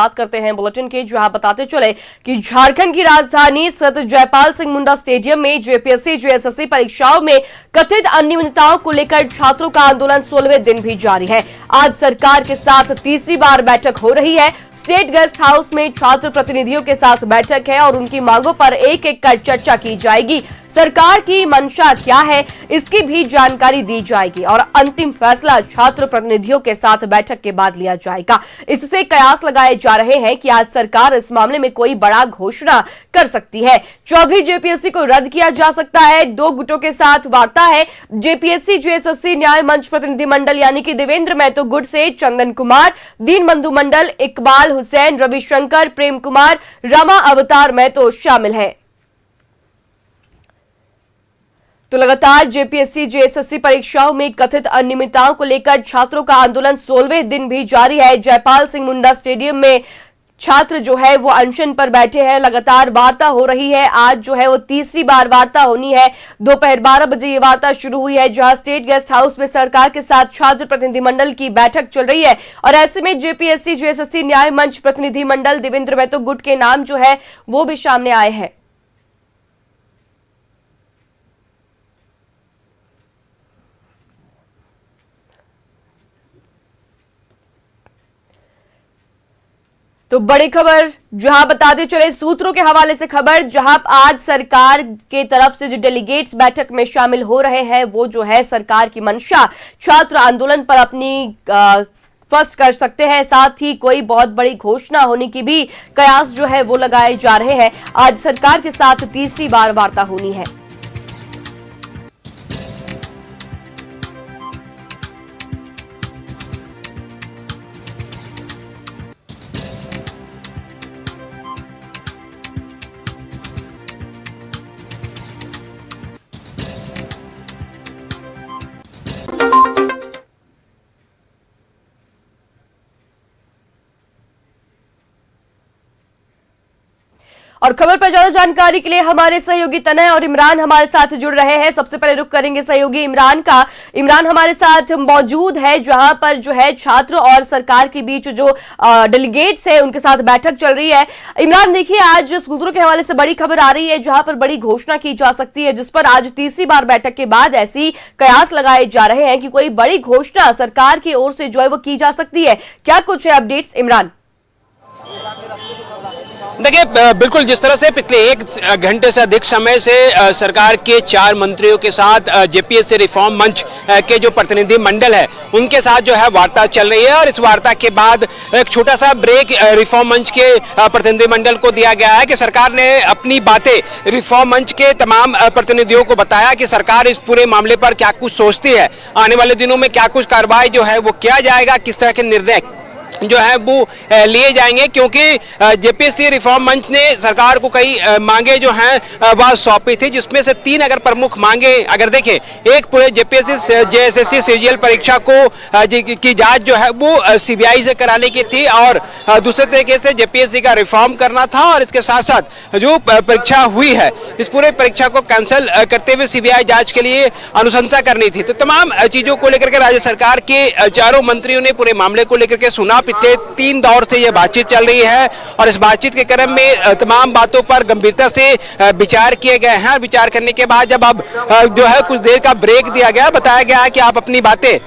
बात करते हैं बुलेटिन की, जहां बताते चले कि झारखंड की राजधानी स्थित जयपाल सिंह मुंडा स्टेडियम में जेपीएससी जेएसएससी परीक्षाओं में कथित अनियमितताओं को लेकर छात्रों का आंदोलन 16वें दिन भी जारी है। आज सरकार के साथ तीसरी बार बैठक हो रही है। स्टेट गेस्ट हाउस में छात्र प्रतिनिधियों के साथ बैठक है और उनकी मांगों पर एक एक कर चर्चा की जाएगी। सरकार की मंशा क्या है, इसकी भी जानकारी दी जाएगी और अंतिम फैसला छात्र प्रतिनिधियों के साथ बैठक के बाद लिया जाएगा। इससे कयास लगाए जा रहे हैं कि आज सरकार इस मामले में कोई बड़ा घोषणा कर सकती है। चौधरी जेपीएससी को रद्द किया जा सकता है। दो गुटों के साथ वार्ता है। जेपीएससी जेएसएससी न्याय मंच प्रतिनिधि मंडल यानी कि देवेंद्र महतो गुट से चंदन कुमार, दीन बंधु मंडल, इकबाल हुसैन, रविशंकर, प्रेम कुमार, रमा अवतार महतो शामिल है। तो लगातार जेपीएससी जेएसएससी परीक्षाओं में कथित अनियमितताओं को लेकर छात्रों का आंदोलन 16वें दिन भी जारी है। जयपाल सिंह मुंडा स्टेडियम में छात्र जो है वो अनशन पर बैठे हैं। लगातार वार्ता हो रही है। आज जो है वो तीसरी बार वार्ता होनी है। दोपहर 12 बजे ये वार्ता शुरू हुई है, जहां स्टेट गेस्ट हाउस में सरकार के साथ छात्र प्रतिनिधि मंडल की बैठक चल रही है और ऐसे में जेपीएससी जेएसएससी न्याय मंच प्रतिनिधि मंडल देवेंद्र महतो गुट के नाम जो है वो भी सामने आए हैं। तो बड़ी खबर जहां बताते चले सूत्रों के हवाले से खबर, जहां आज सरकार के तरफ से जो डेलीगेट्स बैठक में शामिल हो रहे हैं वो जो है सरकार की मंशा छात्र आंदोलन पर अपनी स्पष्ट कर सकते हैं। साथ ही कोई बहुत बड़ी घोषणा होने की भी कयास जो है वो लगाए जा रहे हैं। आज सरकार के साथ तीसरी बार वार्ता होनी है। और खबर पर ज्यादा जानकारी के लिए हमारे सहयोगी तनय और इमरान हमारे साथ जुड़ रहे हैं। सबसे पहले रुख करेंगे सहयोगी इमरान का। इमरान हमारे साथ मौजूद है जहां पर जो है छात्र और सरकार के बीच जो डेलीगेट्स है उनके साथ बैठक चल रही है। इमरान देखिए, आज सूत्रों के हवाले से बड़ी खबर आ रही है जहां पर बड़ी घोषणा की जा सकती है, जिस पर आज तीसरी बार बैठक के बाद ऐसी कयास लगाए जा रहे हैं कि कोई बड़ी घोषणा सरकार की ओर से जो है वो की जा सकती है। क्या कुछ है अपडेट्स इमरान? देखिए, बिल्कुल जिस तरह से पिछले 1 घंटे से अधिक समय से सरकार के 4 मंत्रियों के साथ जेपीएससी रिफॉर्म मंच के जो प्रतिनिधि मंडल है उनके साथ जो है वार्ता चल रही है और इस वार्ता के बाद एक छोटा सा ब्रेक रिफॉर्म मंच के प्रतिनिधि मंडल को दिया गया है कि सरकार ने अपनी बातें रिफॉर्म मंच के तमाम प्रतिनिधियों को बताया कि सरकार इस पूरे मामले पर क्या कुछ सोचती है, आने वाले दिनों में क्या कुछ कार्रवाई जो है वो किया जाएगा, किस तरह के निर्णय जो है वो लिए जाएंगे, क्योंकि जेपीएससी रिफॉर्म मंच ने सरकार को कई मांगे जो हैं वह सौंपी थी, जिसमें से 3 अगर प्रमुख मांगे अगर देखें, एक पूरे जेपीएससी जेएसएससी सीजीएल परीक्षा को की जांच जो है वो सीबीआई से कराने की थी और दूसरे तरीके से जेपीएससी का रिफॉर्म करना था और इसके साथ साथ जो परीक्षा हुई है इस पूरे परीक्षा को कैंसिल करते हुए सीबीआई जांच के लिए अनुशंसा करनी थी। तो तमाम चीजों को लेकर के राज्य सरकार के चारों मंत्रियों ने पूरे मामले को लेकर के सुना। पिछले 3 दौर से यह बातचीत चल रही है और इस बातचीत के क्रम में तमाम बातों पर गंभीरता से विचार किए गए हैं। विचार करने के बाद जब अब जो है कुछ देर का ब्रेक दिया गया, बताया गया है कि आप अपनी बातें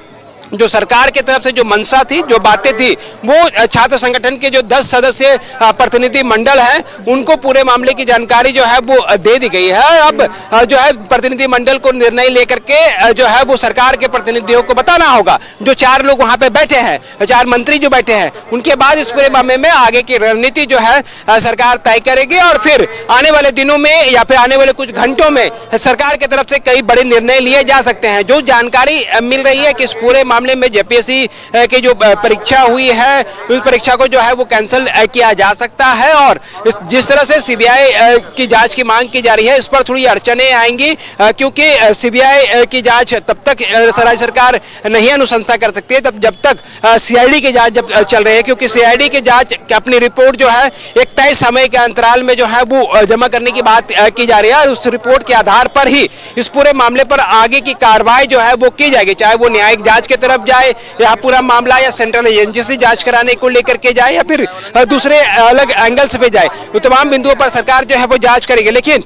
जो सरकार की तरफ से जो मंशा थी, जो बातें थी, वो छात्र संगठन के जो 10 सदस्य प्रतिनिधि मंडल है उनको पूरे मामले की जानकारी जो है वो दे दी गई है। अब जो है प्रतिनिधि मंडल को निर्णय लेकर के जो है वो सरकार के प्रतिनिधियों को बताना होगा। जो 4 लोग वहां पे बैठे हैं, 4 मंत्री जो बैठे हैं, उनके बाद इस पूरे मामले में आगे की रणनीति जो है सरकार तय करेगी और फिर आने वाले दिनों में या फिर आने वाले कुछ घंटों में सरकार की तरफ से कई बड़े निर्णय लिए जा सकते हैं। जो जानकारी मिल रही है कि इस पूरे मामले में जेपीएससी की जो परीक्षा हुई है उस परीक्षा को जो है वो कैंसिल किया जा सकता है और जिस तरह से सीबीआई की जांच की मांग की जा रही है इस पर थोड़ी अड़चनें आएंगी, क्योंकि सीबीआई की जांच तब तक राज्य सरकार नहीं अनुशंसा कर सकती है तब जब तक सीआईडी की जांच जब चल रही है, क्योंकि सीआईडी की जांच अपनी रिपोर्ट जो है एक तय समय के अंतराल में जो है वो जमा करने की बात की जा रही है और उस रिपोर्ट के आधार पर ही इस पूरे मामले पर आगे की कार्रवाई जो है वो की जाएगी, चाहे वो न्यायिक जांच की तरफ तरफ जाए, या पूरा मामला या सेंट्रल एजेंसी से जांच कराने को लेकर के जाए, या फिर दूसरे अलग एंगल्स पे जाए, तो तमाम बिंदुओं पर सरकार जो है वो जांच करेगी। लेकिन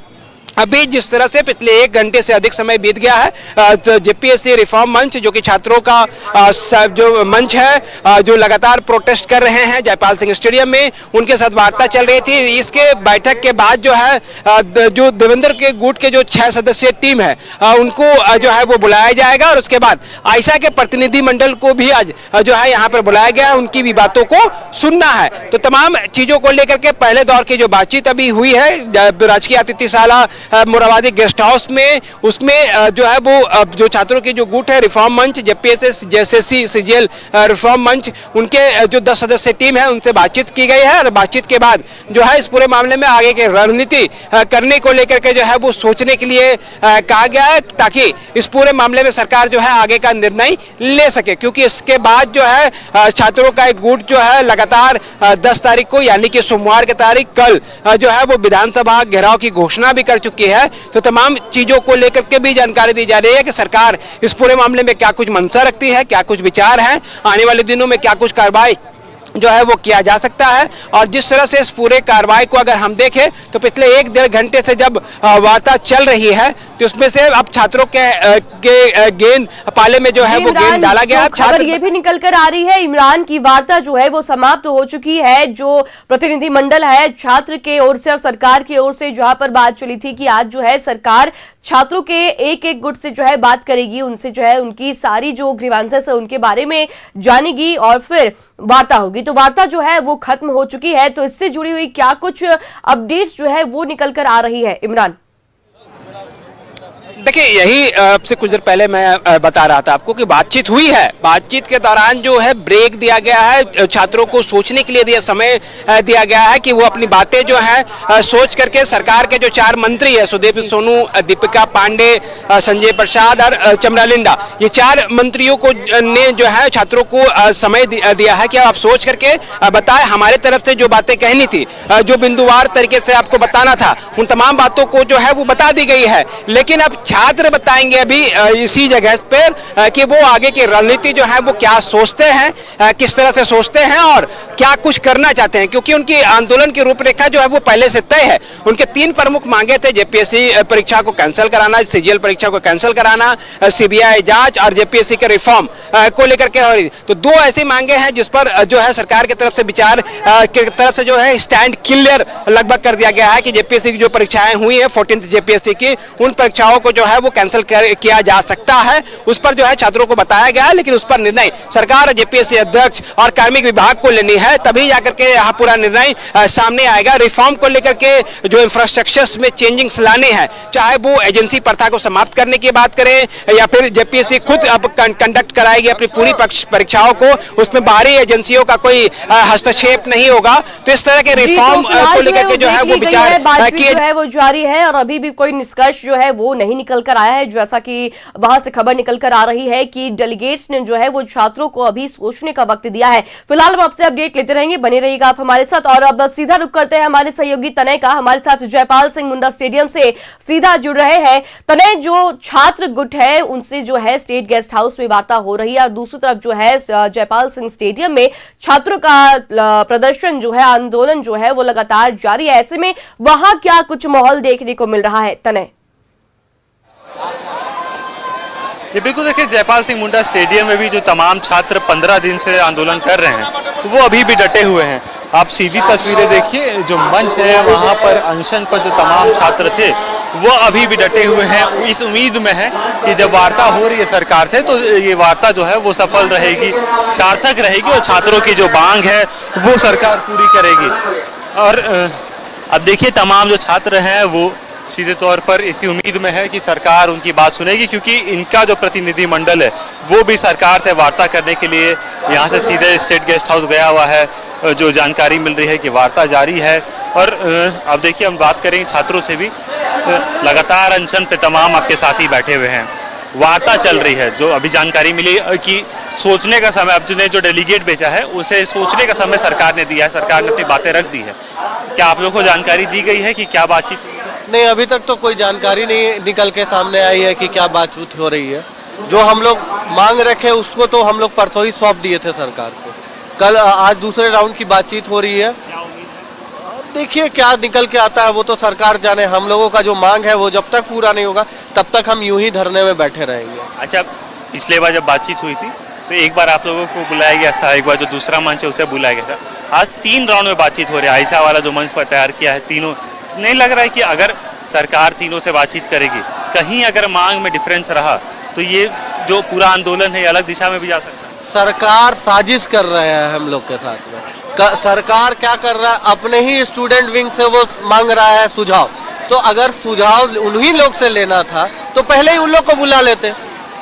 अभी जिस तरह से पिछले 1 घंटे से अधिक समय बीत गया है, तो जेपीएससी रिफॉर्म मंच जो कि छात्रों का जो मंच है, जो लगातार प्रोटेस्ट कर रहे हैं जयपाल सिंह स्टेडियम में, उनके साथ वार्ता चल रही थी। इसके बैठक के बाद जो है जो देवेंद्र के गुट के जो 6 सदस्यीय टीम है, उनको जो है वो बुलाया जाएगा, और उसके बाद आयशा के प्रतिनिधिमंडल को भी आज जो है यहाँ पर बुलाया गया है, उनकी भी बातों को सुनना है। तो तमाम चीजों को लेकर के पहले दौर की जो बातचीत अभी हुई है राजकीय अतिथिशाला मोराबादी गेस्ट हाउस में, उसमें जो है वो जो छात्रों की जो गुट है रिफॉर्म मंच, जेएसएससी सीजीएल रिफॉर्म मंच, उनके जो 10 सदस्य टीम है उनसे बातचीत की गई है, और बातचीत के बाद जो है इस पूरे मामले में आगे की रणनीति करने को लेकर के जो है वो सोचने के लिए कहा गया है, ताकि इस पूरे मामले में सरकार जो है आगे का निर्णय ले सके। क्योंकि इसके बाद जो है छात्रों का एक गुट जो है लगातार 10 तारीख को, यानी कि सोमवार की तारीख कल जो है वो विधानसभा घेराव की घोषणा भी कर चुकी है। तो तमाम चीजों को लेकर के भी जानकारी दी जा रही है कि सरकार इस पूरे मामले में क्या कुछ मंशा रखती है, क्या कुछ विचार है, आने वाले दिनों में क्या कुछ कार्रवाई जो है वो किया जा सकता है। और जिस तरह से इस पूरे कार्रवाई को अगर हम देखें तो पिछले 1-1.5 घंटे से जब वार्ता चल रही है, तो उसमें से अब छात्रों के गेंद पाले में जो है वो गेंद डाला गया है। खबर ये भी निकल कर आ रही है इमरान की वार्ता जो है वो समाप्त हो चुकी है। जो प्रतिनिधिमंडल है छात्र के ओर से और सरकार की ओर से, जहां पर बात चली थी कि आज जो है सरकार छात्रों के एक गुट से जो है बात करेगी, उनसे जो है उनकी सारी जो ग्रीवांसेस है उनके बारे में जानेगी और फिर वार्ता होगी। तो वार्ता जो है वो खत्म हो चुकी है। तो इससे जुड़ी हुई क्या कुछ अपडेट्स जो है वो निकल कर आ रही है इमरान? देखिए, यही आपसे कुछ देर पहले मैं बता रहा था आपको कि बातचीत हुई है। बातचीत के दौरान जो है ब्रेक दिया गया है, छात्रों को सोचने के लिए समय दिया गया है कि वो अपनी बातें जो है सोच करके सरकार के जो 4 मंत्री है, सुदीप सोनू, दीपिका पांडे, संजय प्रसाद और चमरालिंडा, ये 4 मंत्रियों को ने जो है छात्रों को समय दिया है कि आप सोच करके बताएं। हमारे तरफ से जो बातें कहनी थी, जो बिंदुवार तरीके से आपको बताना था, उन तमाम बातों को जो है वो बता दी गई है। लेकिन अब छात्र बताएंगे अभी इसी जगह पर कि वो आगे की रणनीति जो है वो क्या सोचते हैं, किस तरह से सोचते हैं और क्या कुछ करना चाहते हैं। क्योंकि उनकी आंदोलन की रूपरेखा जो है वो पहले से तय है। उनके 3 प्रमुख मांगे थे: जेपीएससी परीक्षा को कैंसिल कराना, सीजीएल परीक्षा को कैंसिल कराना, सीबीआई जांच और जेपीएससी के रिफॉर्म को लेकर के। तो 2 ऐसी मांगे हैं जिस पर जो है सरकार की तरफ से विचार की तरफ से जो है स्टैंड क्लियर लगभग कर दिया गया है कि जेपीएससी की जो परीक्षाएं हुई है 14th जेपीएससी की, उन परीक्षाओं को जो है वो कैंसिल किया जा सकता है। उस पर जो है छात्रों को बताया गया है, लेकिन उस पर निर्णय सरकार, जेपीएससी अध्यक्ष और कार्मिक विभाग को लेनी है, तभी जाकर के यहाँ पूरा निर्णय सामने आएगा। रिफॉर्म को लेकर के जो इंफ्रास्ट्रक्चर्स में चेंजिंग्स लाने हैं, चाहे वो एजेंसी प्रथा को समाप्त करने की बात करें या फिर जेपीएससी खुद अब कंडक्ट कराएगी अपनी पूरी परीक्षाओं को, उसमें बाहरी एजेंसियों का कोई हस्तक्षेप नहीं होगा। तो इस तरह के रिफॉर्म को लेकर के जो है वो विचार किया वो जारी है और अभी भी कोई निष्कर्ष जो है वो नहीं निकल कर आया है। जैसा कि वहां से खबर निकल कर आ रही है कि डेलीगेट्स ने जो है वो छात्रों को अभी सोचने का वक्त दिया है। फिलहाल हम आपसे अपडेट लेते रहेंगे, बने रहिएगा आप हमारे साथ। और अब सीधा रुख करते हैं हमारे सहयोगी तनय का। हमारे साथ जयपाल सिंह मुंडा स्टेडियम से सीधा जुड़ रहे हैं तनय। जो छात्र गुट है उनसे जो है स्टेट गेस्ट हाउस में वार्ता हो रही है और दूसरी तरफ जो है जयपाल सिंह स्टेडियम में छात्रों का प्रदर्शन जो है, आंदोलन जो है वो लगातार जारी है। ऐसे में वहां क्या कुछ माहौल देखने को मिल रहा है तनय? ये बिल्कुल देखिए, जयपाल सिंह मुंडा स्टेडियम में भी जो तमाम छात्र 15 दिन से आंदोलन कर रहे हैं, तो वो अभी भी डटे हुए हैं। आप सीधी तस्वीरें देखिए, जो मंच है वहां पर अनशन पर जो तमाम छात्र थे वो अभी भी डटे हुए हैं। इस उम्मीद में है कि जब वार्ता हो रही है सरकार से तो ये वार्ता जो है वो सफल रहेगी, सार्थक रहेगी और छात्रों की जो मांग है वो सरकार पूरी करेगी। और अब देखिए, तमाम जो छात्र हैं वो सीधे तौर पर इसी उम्मीद में है कि सरकार उनकी बात सुनेगी, क्योंकि इनका जो प्रतिनिधिमंडल है वो भी सरकार से वार्ता करने के लिए यहाँ से सीधे स्टेट गेस्ट हाउस गया हुआ है। जो जानकारी मिल रही है कि वार्ता जारी है। और अब देखिए, हम बात करेंगे छात्रों से भी। लगातार अनशन पे तमाम आपके साथी बैठे हुए हैं, वार्ता चल रही है। जो अभी जानकारी मिली कि सोचने का समय, अब जो डेलीगेट भेजा है उसे सोचने का समय सरकार ने दिया है, सरकार ने अपनी बातें रख दी है। क्या आप लोगों को जानकारी दी गई है कि क्या बातचीत? नहीं, अभी तक तो कोई जानकारी नहीं निकल के सामने आई है कि क्या बातचीत हो रही है। जो हम लोग मांग रखे उसको तो हम लोग परसों ही सौंप दिए थे सरकार को। कल आज दूसरे राउंड की बातचीत हो रही है, देखिए क्या निकल के आता है वो तो सरकार जाने। हम लोगों का जो मांग है वो जब तक पूरा नहीं होगा तब तक हम यूं ही धरने में बैठे रहेंगे। अच्छा, पिछले बार जब बातचीत हुई थी तो एक बार आप लोगों को बुलाया गया था, एक बार जो दूसरा मंच है उसे बुलाया गया था। आज 3 राउंड में बातचीत हो रही है। आयशा वाला जो मंच पर तैयार किया है, तीनों नहीं लग रहा है कि अगर सरकार तीनों से बातचीत करेगी, कहीं अगर मांग में डिफरेंस रहा तो ये जो पूरा आंदोलन है अलग दिशा में भी जा सकता है। सरकार साजिश कर रहे हैं हम लोग के साथ में। सरकार क्या कर रहा है, अपने ही स्टूडेंट विंग से वो मांग रहा है सुझाव। तो अगर सुझाव उन्हीं लोग से लेना था तो पहले ही उन लोग को बुला लेते।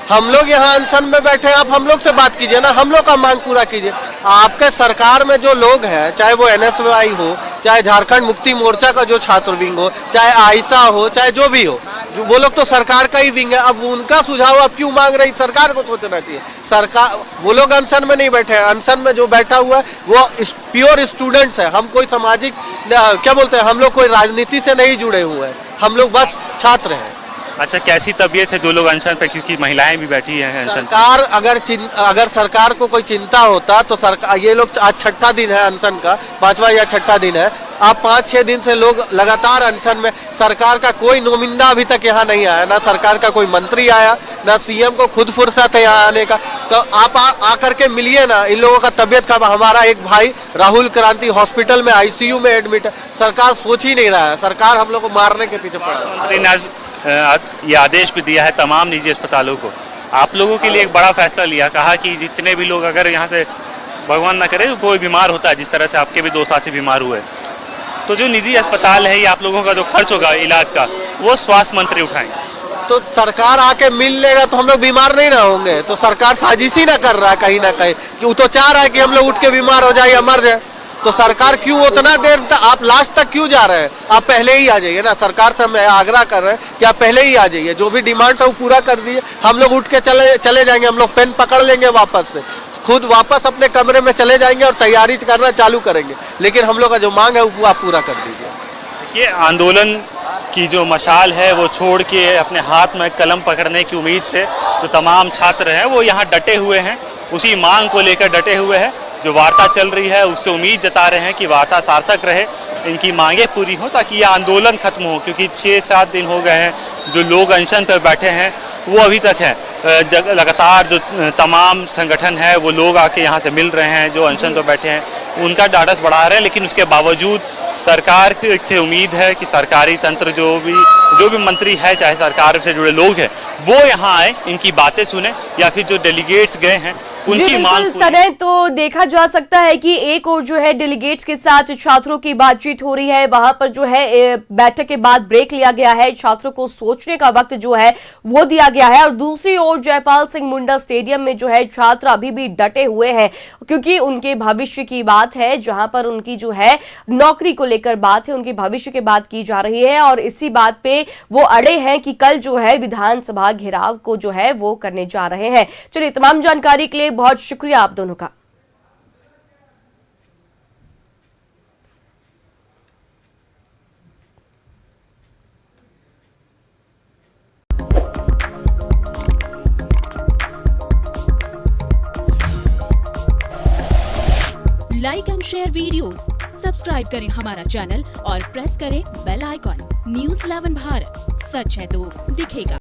हम लोग यहाँ अनशन में बैठे, आप हम लोग से बात कीजिए ना, हम लोग का मांग पूरा कीजिए। आपके सरकार में जो लोग हैं, चाहे वो NSY हो, चाहे झारखंड मुक्ति मोर्चा का जो छात्र विंग हो, चाहे आयशा हो, चाहे जो भी हो, वो लोग तो सरकार का ही विंग है। अब उनका सुझाव अब क्यों मांग रही, सरकार को सोचना चाहिए। सरकार, वो लोग अनशन में नहीं बैठे हैं, अनशन में जो बैठा हुआ है वो प्योर स्टूडेंट्स है। हम कोई सामाजिक क्या बोलते हैं, हम लोग कोई राजनीति से नहीं जुड़े हुए हैं, हम लोग बस छात्र हैं। अच्छा, कैसी तबीयत है जो लोग अनशन पे, क्योंकि महिलाएं भी बैठी हैं अनशन। सरकार अगर सरकार को कोई चिंता होता तो सरकार, ये लोग आज 6ठा दिन है अनशन का, 5वां या 6ठा दिन है। आप 5-6 दिन से लोग लगातार अनशन में, सरकार का कोई नुमाइंदा अभी तक यहाँ नहीं आया, ना सरकार का कोई मंत्री आया, ना CM को खुद फुर्सत है यहाँ आने का। तो आप आकर के मिलिए ना, इन लोगों का तबियत खराब। हमारा एक भाई राहुल क्रांति हॉस्पिटल में ICU में एडमिट है, सरकार सोच ही नहीं रहा है, सरकार हम लोग को मारने के पीछे पड़ा है। ये आदेश भी दिया है तमाम निजी अस्पतालों को। आप लोगों के लिए एक बड़ा फैसला लिया, कहा कि जितने भी लोग अगर यहाँ से भगवान ना करे कोई बीमार होता है, जिस तरह से आपके भी 2 साथी बीमार हुए, तो जो निजी अस्पताल है, ये आप लोगों का जो खर्च होगा इलाज का, वो स्वास्थ्य मंत्री उठाएंगे। तो सरकार आके मिल लेगा तो हम लोग बीमार नहीं ना होंगे। तो सरकार साजिश ही ना कर रहा है कहीं ना कहीं, कि वो तो चाह रहा है कि हम लोग उठ के बीमार हो जाए या मर जाए। तो सरकार क्यों उतना देर तक, आप लास्ट तक क्यों जा रहे हैं? आप पहले ही आ जाइए ना। सरकार से हम आग्रह कर रहे हैं कि आप पहले ही आ जाइए, जो भी डिमांड्स है वो पूरा कर दीजिए। हम लोग उठ के चले जाएंगे, हम लोग पेन पकड़ लेंगे, वापस से खुद वापस अपने कमरे में चले जाएंगे और तैयारी करना चालू करेंगे। लेकिन हम लोग का जो मांग है वो आप पूरा कर दीजिए। ये आंदोलन की जो मशाल है वो छोड़ के अपने हाथ में कलम पकड़ने की उम्मीद से जो तमाम छात्र हैं वो यहाँ डटे हुए हैं, उसी मांग को लेकर डटे हुए हैं। जो वार्ता चल रही है उससे उम्मीद जता रहे हैं कि वार्ता सार्थक रहे, इनकी मांगे पूरी हो, ताकि यह आंदोलन खत्म हो। क्योंकि 6-7 दिन हो गए हैं जो लोग अनशन पर बैठे हैं वो अभी तक हैं। लगातार जो तमाम संगठन है वो लोग आके यहाँ से मिल रहे हैं, जो अनशन पर बैठे हैं उनका ढाढ़स बढ़ा रहे हैं। लेकिन उसके बावजूद सरकार से उम्मीद है कि सरकारी तंत्र जो भी मंत्री है, चाहे सरकार से जुड़े लोग हैं, वो यहाँ आए, इनकी बातें सुने, या फिर जो डेलीगेट्स गए हैं उनकी मांग तने तो देखा जा सकता है कि एक और जो है डेलीगेट्स के साथ छात्रों की बातचीत हो रही है, वहां पर जो है बैठक के बाद ब्रेक लिया गया है, छात्रों को सोचने का वक्त जो है वो दिया गया है। और दूसरी ओर जयपाल सिंह मुंडा स्टेडियम में जो है छात्र अभी भी डटे हुए हैं, क्योंकि उनके भविष्य की बात है, जहां पर उनकी जो है नौकरी को लेकर बात है, उनके भविष्य की बात की जा रही है। और इसी बात पे वो अड़े हैं कि कल जो है विधानसभा घेराव को जो है वो करने जा रहे हैं। चलिए, तमाम जानकारी के लिए बहुत शुक्रिया आप दोनों का। Like and share videos, subscribe करें हमारा चैनल और प्रेस करें बेल आइकॉन। न्यूज़ 11 भारत, सच है तो दिखेगा।